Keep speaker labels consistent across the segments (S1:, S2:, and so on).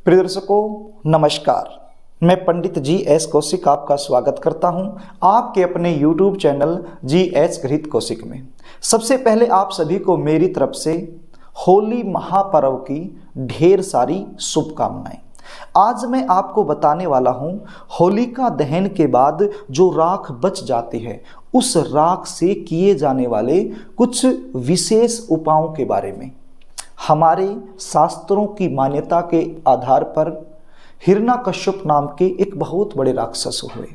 S1: प्रिय दर्शकों नमस्कार, मैं पंडित जी.एस. कौशिक आपका स्वागत करता हूं आपके अपने YouTube चैनल जी.एस. गृहीत कौशिक में। सबसे पहले आप सभी को मेरी तरफ से होली महापर्व की ढेर सारी शुभकामनाएं। आज मैं आपको बताने वाला हूं होलिका दहन के बाद जो राख बच जाती है उस राख से किए जाने वाले कुछ विशेष उपायों के बारे में। हमारे शास्त्रों की मान्यता के आधार पर हिरण्यकश्यप नाम के एक बहुत बड़े राक्षस हुए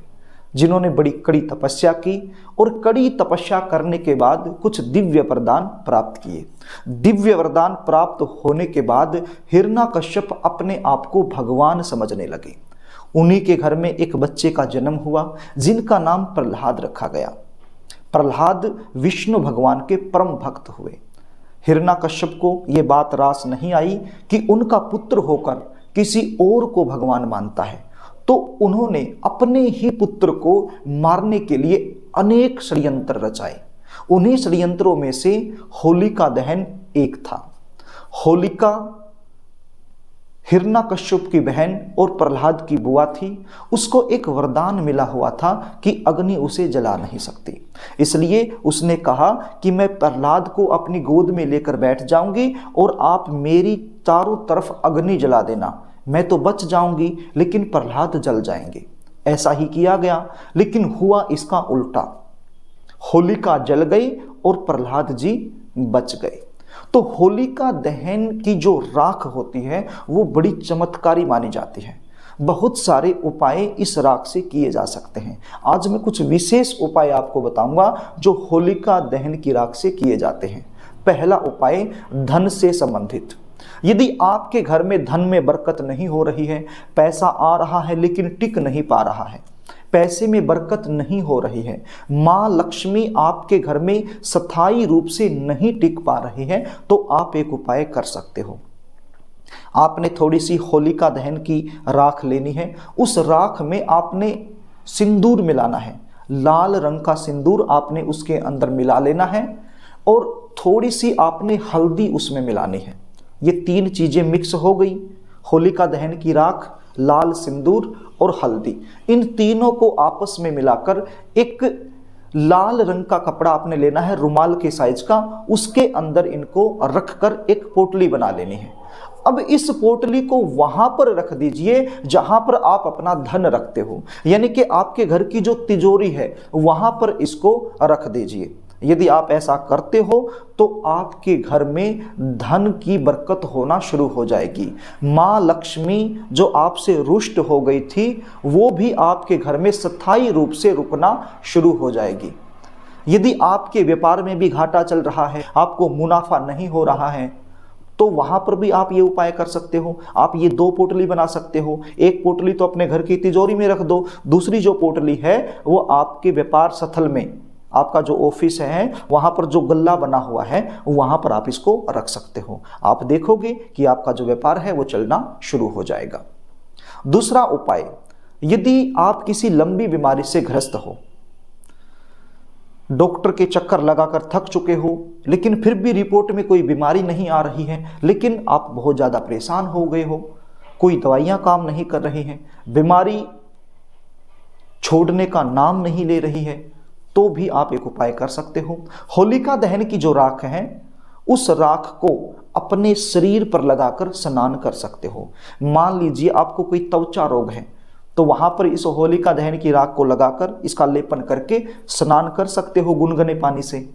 S1: जिन्होंने बड़ी कड़ी तपस्या की और कड़ी तपस्या करने के बाद कुछ दिव्य वरदान प्राप्त किए। दिव्य वरदान प्राप्त होने के बाद हिरण्यकश्यप अपने आप को भगवान समझने लगे। उन्हीं के घर में एक बच्चे का जन्म हुआ जिनका नाम प्रहलाद रखा गया। प्रहलाद विष्णु भगवान के परम भक्त हुए। हिरण्यकश्यप को ये बात रास नहीं आई कि उनका पुत्र होकर किसी और को भगवान मानता है, तो उन्होंने अपने ही पुत्र को मारने के लिए अनेक षड्यंत्र रचाए। उन्हीं षड्यंत्रों में से होलिका दहन एक था। होलिका हिरण्यकश्यप की बहन और प्रहलाद की बुआ थी। उसको एक वरदान मिला हुआ था कि अग्नि उसे जला नहीं सकती, इसलिए उसने कहा कि मैं प्रहलाद को अपनी गोद में लेकर बैठ जाऊंगी और आप मेरी चारों तरफ अग्नि जला देना। मैं तो बच जाऊंगी लेकिन प्रहलाद जल जाएंगे। ऐसा ही किया गया, लेकिन हुआ इसका उल्टा। होलिका जल गई और प्रहलाद जी बच गए। तो होलिका दहन की जो राख होती है वो बड़ी चमत्कारी मानी जाती है। बहुत सारे उपाय इस राख से किए जा सकते हैं। आज मैं कुछ विशेष उपाय आपको बताऊंगा जो होलिका दहन की राख से किए जाते हैं। पहला उपाय धन से संबंधित। यदि आपके घर में धन में बरकत नहीं हो रही है, पैसा आ रहा है लेकिन टिक नहीं पा रहा है, पैसे में बरकत नहीं हो रही है, माँ लक्ष्मी आपके घर में स्थायी रूप से नहीं टिक पा रही है, तो आप एक उपाय कर सकते हो। आपने थोड़ी सी होलिका दहन की राख लेनी है। उस राख में आपने सिंदूर मिलाना है। लाल रंग का सिंदूर आपने उसके अंदर मिला लेना है और थोड़ी सी आपने हल्दी उसमें मिलानी है। ये तीन चीजें मिक्स हो गई। होलिका दहन की राख, लाल सिंदूर और हल्दी, इन तीनों को आपस में मिलाकर एक लाल रंग का कपड़ा आपने लेना है, रुमाल के साइज का। उसके अंदर इनको रखकर एक पोटली बना लेनी है। अब इस पोटली को वहां पर रख दीजिए जहां पर आप अपना धन रखते हो, यानी कि आपके घर की जो तिजोरी है वहां पर इसको रख दीजिए। यदि आप ऐसा करते हो तो आपके घर में धन की बरकत होना शुरू हो जाएगी। माँ लक्ष्मी जो आपसे रुष्ट हो गई थी वो भी आपके घर में स्थायी रूप से रुकना शुरू हो जाएगी। यदि आपके व्यापार में भी घाटा चल रहा है, आपको मुनाफा नहीं हो रहा है, तो वहां पर भी आप ये उपाय कर सकते हो। आप ये दो पोटली बना सकते हो। एक पोटली तो अपने घर की तिजोरी में रख दो, दूसरी जो पोटली है वो आपके व्यापार स्थल में, आपका जो ऑफिस है वहां पर जो गल्ला बना हुआ है वहां पर आप इसको रख सकते हो। आप देखोगे कि आपका जो व्यापार है वो चलना शुरू हो जाएगा। दूसरा उपाय, यदि आप किसी लंबी बीमारी से ग्रस्त हो, डॉक्टर के चक्कर लगाकर थक चुके हो, लेकिन फिर भी रिपोर्ट में कोई बीमारी नहीं आ रही है, लेकिन आप बहुत ज्यादा परेशान हो गए हो, कोई दवाइयां काम नहीं कर रही हैं, बीमारी छोड़ने का नाम नहीं ले रही है, तो भी आप एक उपाय कर सकते हो। होलिका दहन की जो राख है उस राख को अपने शरीर पर लगाकर स्नान कर सकते हो। मान लीजिए आपको कोई त्वचा रोग है तो वहां पर इस होलिका दहन की राख को लगाकर इसका लेपन करके स्नान कर सकते हो गुनगुने पानी से।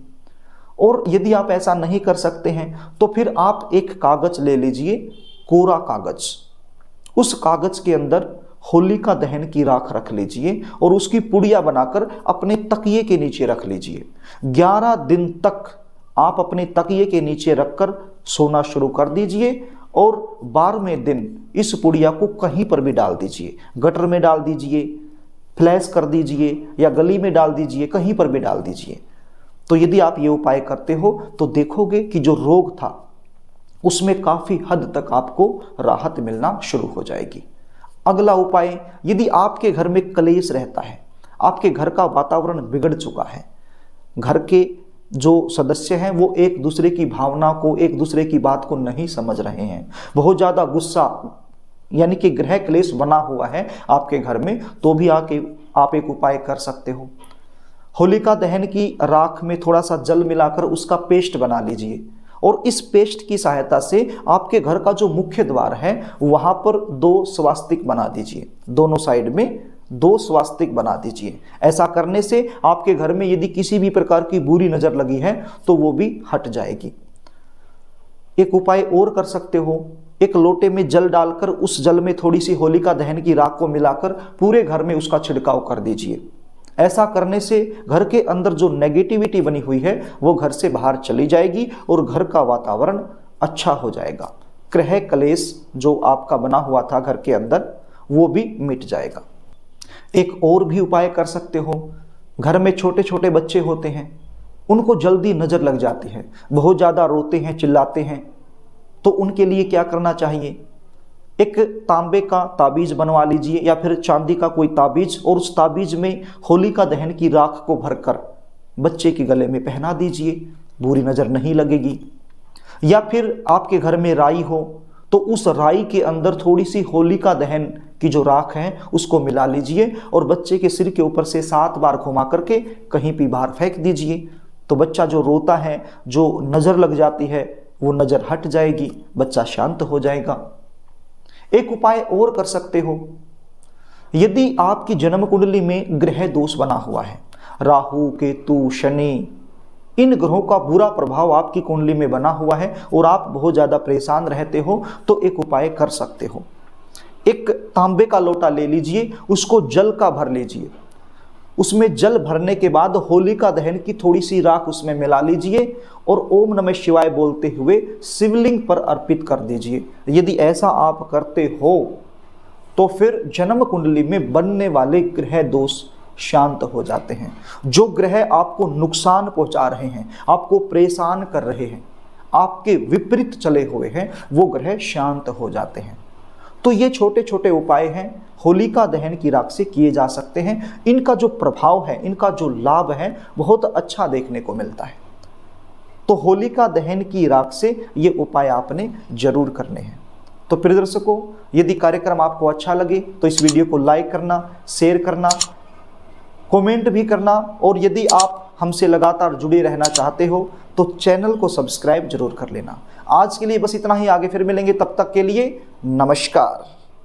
S1: और यदि आप ऐसा नहीं कर सकते हैं तो फिर आप एक कागज ले लीजिए, कोरा कागज। उस कागज के अंदर होलिका दहन की राख रख लीजिए और उसकी पुड़िया बनाकर अपने तकिए के नीचे रख लीजिए। 11 दिन तक आप अपने तकिए के नीचे रखकर सोना शुरू कर दीजिए और 12वें दिन इस पुड़िया को कहीं पर भी डाल दीजिए। गटर में डाल दीजिए, फ्लैश कर दीजिए या गली में डाल दीजिए, कहीं पर भी डाल दीजिए। तो यदि आप ये उपाय करते हो तो देखोगे कि जो रोग था उसमें काफी हद तक आपको राहत मिलना शुरू हो जाएगी। अगला उपाय, यदि आपके घर में कलेश रहता है, आपके घर का वातावरण बिगड़ चुका है, घर के जो सदस्य हैं वो एक दूसरे की भावना को, एक दूसरे की बात को नहीं समझ रहे हैं, बहुत ज़्यादा गुस्सा यानी कि ग्रह क्लेश बना हुआ है आपके घर में, तो भी आप एक उपाय कर सकते हो। होलिका दहन की राख में थोड़ा सा जल मिलाकर उसका पेस्ट बना लीजिए और इस पेस्ट की सहायता से आपके घर का जो मुख्य द्वार है वहां पर 2 स्वास्तिक बना दीजिए, दोनों साइड में 2 स्वास्तिक बना दीजिए। ऐसा करने से आपके घर में यदि किसी भी प्रकार की बुरी नजर लगी है तो वो भी हट जाएगी। एक उपाय और कर सकते हो, एक लोटे में जल डालकर उस जल में थोड़ी सी होलिका दहन की राख को मिलाकर पूरे घर में उसका छिड़काव कर दीजिए। ऐसा करने से घर के अंदर जो नेगेटिविटी बनी हुई है वो घर से बाहर चली जाएगी और घर का वातावरण अच्छा हो जाएगा। ग्रह क्लेश जो आपका बना हुआ था घर के अंदर वो भी मिट जाएगा। एक और भी उपाय कर सकते हो, घर में छोटे छोटे बच्चे होते हैं, उनको जल्दी नज़र लग जाती है, बहुत ज़्यादा रोते हैं, चिल्लाते हैं, तो उनके लिए क्या करना चाहिए, एक तांबे का ताबीज बनवा लीजिए या फिर चांदी का कोई ताबीज और उस ताबीज में होलिका दहन की राख को भरकर बच्चे के गले में पहना दीजिए, बुरी नज़र नहीं लगेगी। या फिर आपके घर में राई हो तो उस राई के अंदर थोड़ी सी होलिका दहन की जो राख है उसको मिला लीजिए और बच्चे के सिर के ऊपर से 7 बार घुमा करके कहीं भी बाहर फेंक दीजिए, तो बच्चा जो रोता है, जो नज़र लग जाती है, वो नज़र हट जाएगी, बच्चा शांत हो जाएगा। एक उपाय और कर सकते हो, यदि आपकी जन्म कुंडली में ग्रह दोष बना हुआ है, राहु, केतु, शनि, इन ग्रहों का बुरा प्रभाव आपकी कुंडली में बना हुआ है और आप बहुत ज़्यादा परेशान रहते हो, तो एक उपाय कर सकते हो। एक तांबे का लोटा ले लीजिए, उसको जल का भर लीजिए, उसमें जल भरने के बाद होलिका दहन की थोड़ी सी राख उसमें मिला लीजिए और ओम नमः शिवाय बोलते हुए शिवलिंग पर अर्पित कर दीजिए। यदि ऐसा आप करते हो तो फिर जन्म कुंडली में बनने वाले ग्रह दोष शांत हो जाते हैं। जो ग्रह आपको नुकसान पहुंचा रहे हैं, आपको परेशान कर रहे हैं, आपके विपरीत चले हुए हैं, वो ग्रह शांत हो जाते हैं। तो ये छोटे छोटे उपाय हैं, होलिका दहन की राख से किए जा सकते हैं। इनका जो प्रभाव है, इनका जो लाभ है, बहुत अच्छा देखने को मिलता है। तो होलिका दहन की राख से ये उपाय आपने जरूर करने हैं। तो प्रिय दर्शकों, यदि कार्यक्रम आपको अच्छा लगे तो इस वीडियो को लाइक करना, शेयर करना, कमेंट भी करना, और यदि आप हमसे लगातार जुड़े रहना चाहते हो तो चैनल को सब्सक्राइब जरूर कर लेना। आज के लिए बस इतना ही, आगे फिर मिलेंगे, तब तक के लिए नमस्कार।